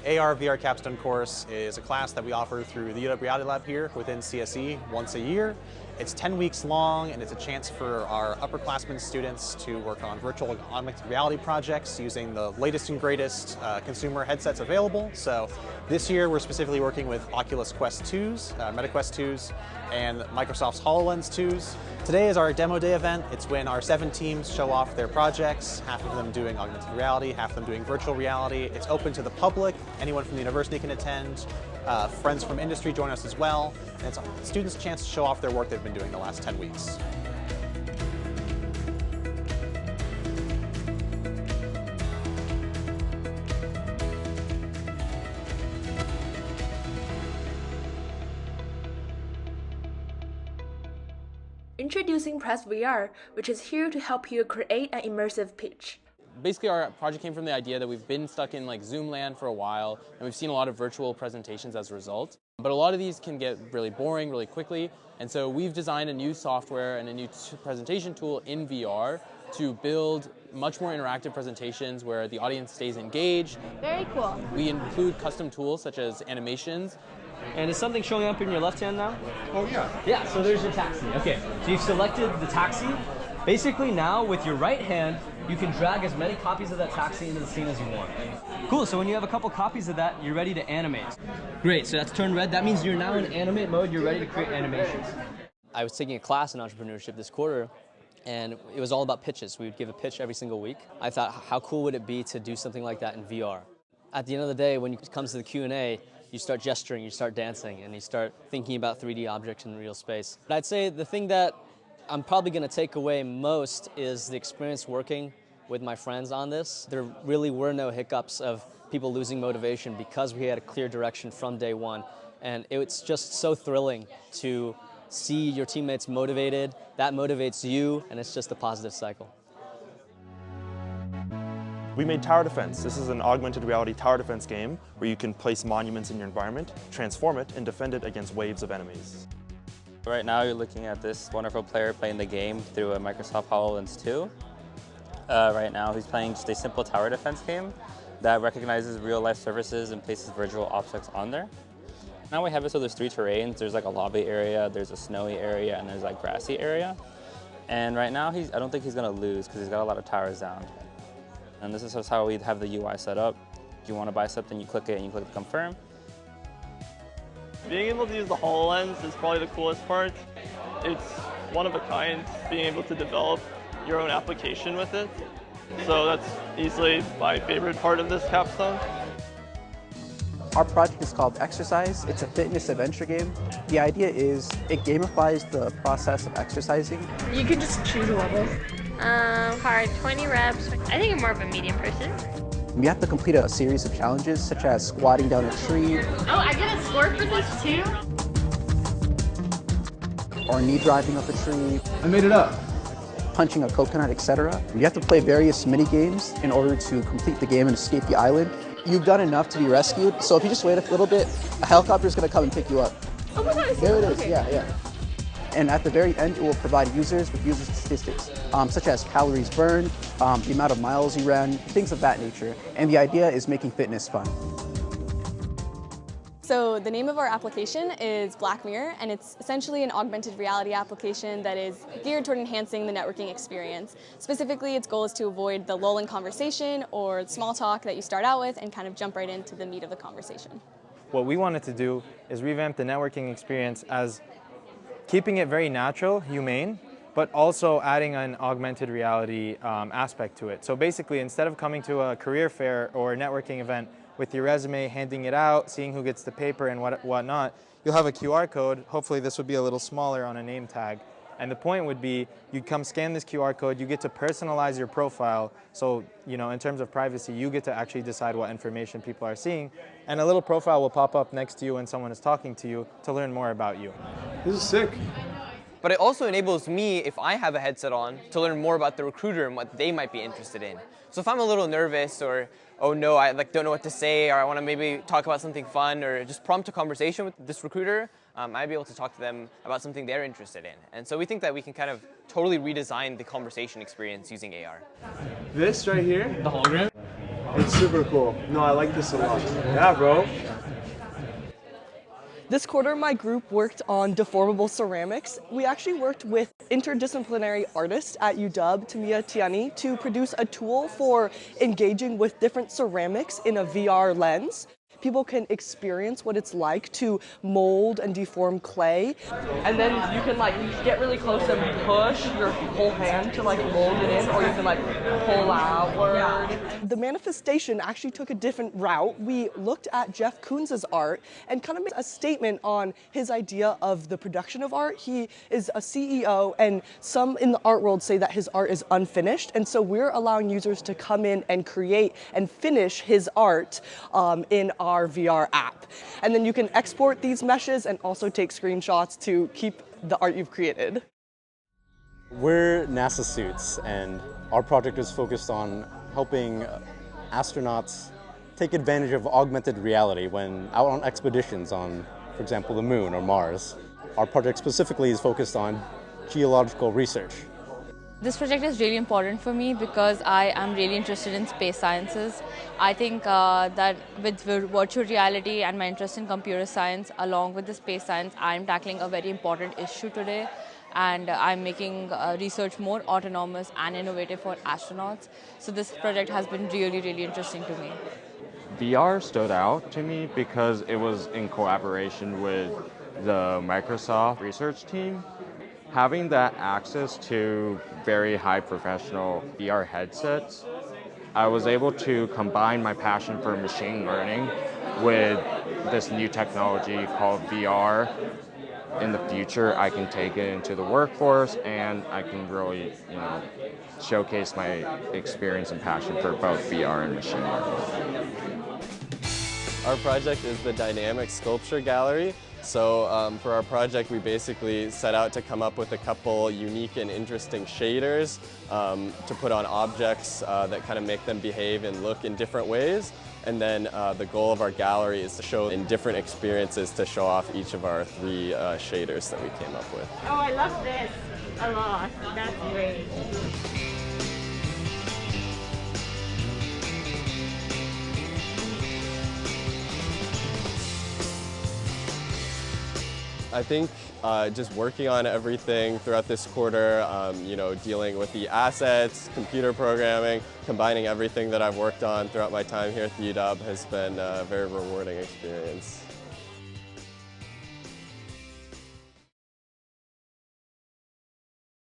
AR/VR Capstone course is a class that we offer through the UW Reality Lab here within CSE once a year. It's 10 weeks long, and it's a chance for our upperclassmen students to work on virtual augmented reality projects using the latest and greatest consumer headsets available. So this year we're specifically working with Oculus Quest 2s, MetaQuest 2s, and Microsoft's HoloLens 2s. Today is our demo day event. It's when our 7 teams show off their projects, half of them doing augmented reality, half of them doing virtual reality. It's open to the public. Anyone from the university can attend. Friends from industry join us as well. And it's students' chance to show off their work they've been doing the last 10 weeks. Introducing PrezVR, which is here to help you create an immersive pitch. Basically, our project came from the idea that we've been stuck in Zoom land for a while, and we've seen a lot of virtual presentations as a result. But a lot of these can get really boring really quickly, and so we've designed a new software and a new presentation tool in VR to build much more interactive presentations where the audience stays engaged. Very cool. We include custom tools such as animations. And is something showing up in your left hand now? Oh yeah. Yeah, so there's your taxi. Okay, so you've selected the taxi. Basically now, with your right hand, you can drag as many copies of that taxi into the scene as you want. Cool, so when you have a couple copies of that, you're ready to animate. Great, so that's turned red. That means you're now in animate mode. You're ready to create animations. I was taking a class in entrepreneurship this quarter, and it was all about pitches. We would give a pitch every single week. I thought, how cool would it be to do something like that in VR? At the end of the day, when it comes to the Q&A, you start gesturing, you start dancing, and you start thinking about 3D objects in real space. But I'd say the thing that I'm probably going to take away most is the experience working with my friends on this. There really were no hiccups of people losing motivation because we had a clear direction from day one. And it's just so thrilling to see your teammates motivated. That motivates you, and it's just a positive cycle. We made TowAR Defense. This is an augmented reality tower defense game where you can place monuments in your environment, transform it, and defend it against waves of enemies. Right now you're looking at this wonderful player playing the game through a Microsoft HoloLens 2. Right now he's playing just a simple tower defense game that recognizes real-life surfaces and places virtual objects on there. Now we have it so there's 3 terrains. There's a lobby area, there's a snowy area, and there's grassy area. And right now I don't think he's going to lose because he's got a lot of towers down. And this is just how we have the UI set up. If you want to buy something, you click it and you click confirm. Being able to use the HoloLens is probably the coolest part. It's one of a kind, being able to develop your own application with it. So that's easily my favorite part of this capstone. Our project is called XRcise. It's a fitness adventure game. The idea is it gamifies the process of exercising. You can just choose a level. Hard, 20 reps. I think I'm more of a medium person. You have to complete a series of challenges, such as squatting down a tree. Oh, I get a score for this too? Or knee driving up a tree. I made it up. Punching a coconut, etc. You have to play various mini games in order to complete the game and escape the island. You've done enough to be rescued, so if you just wait a little bit, a helicopter is going to come and pick you up. Oh my God, there it is, okay. Yeah. And at the very end, it will provide users with user statistics, such as calories burned, the amount of miles you ran, things of that nature. And the idea is making fitness fun. So the name of our application is BlackMirror, and it's essentially an augmented reality application that is geared toward enhancing the networking experience. Specifically, its goal is to avoid the lull in conversation or small talk that you start out with and kind of jump right into the meat of the conversation. What we wanted to do is revamp the networking experience as keeping it very natural, humane, but also adding an augmented reality aspect to it. So basically, instead of coming to a career fair or a networking event with your resume, handing it out, seeing who gets the paper and whatnot, you'll have a QR code. Hopefully this would be a little smaller on a name tag. And the point would be, you come scan this QR code, you get to personalize your profile. So, in terms of privacy, you get to actually decide what information people are seeing. And a little profile will pop up next to you when someone is talking to you to learn more about you. This is sick. But it also enables me, if I have a headset on, to learn more about the recruiter and what they might be interested in. So if I'm a little nervous or, oh no, I don't know what to say, or I want to maybe talk about something fun or just prompt a conversation with this recruiter, I'd be able to talk to them about something they're interested in. And so we think that we can kind of totally redesign the conversation experience using AR. This right here, the hologram. It's super cool. No, I like this a lot. Yeah, bro. This quarter, my group worked on Deformable Ceramics. We actually worked with interdisciplinary artists at UW, Tamia Tiani, to produce a tool for engaging with different ceramics in a VR lens. People can experience what it's like to mold and deform clay. And then you can get really close and push your whole hand to mold it in, or you can pull outward. Yeah. The manifestation actually took a different route. We looked at Jeff Koons' art and kind of made a statement on his idea of the production of art. He is a CEO, and some in the art world say that his art is unfinished, and so we're allowing users to come in and create and finish his art in our VR app. And then you can export these meshes and also take screenshots to keep the art you've created. We're NASA suits, and our project is focused on helping astronauts take advantage of augmented reality when out on expeditions on, for example, the Moon or Mars. Our project specifically is focused on geological research. This project is really important for me because I am really interested in space sciences. I think that with virtual reality and my interest in computer science, along with the space science, I'm tackling a very important issue today. And I'm making research more autonomous and innovative for astronauts. So this project has been really, really interesting to me. VR stood out to me because it was in collaboration with the Microsoft research team. Having that access to very high professional VR headsets, I was able to combine my passion for machine learning with this new technology called VR. In the future, I can take it into the workforce, and I can really, showcase my experience and passion for both VR and machine learning. Our project is the Dynamic Sculpture Gallery. So for our project, we basically set out to come up with a couple unique and interesting shaders to put on objects that kind of make them behave and look in different ways. And then the goal of our gallery is to show in different experiences to show off each of our 3 shaders that we came up with. Oh, I love this a lot. That's great. I think just working on everything throughout this quarter, dealing with the assets, computer programming, combining everything that I've worked on throughout my time here at the UW has been a very rewarding experience.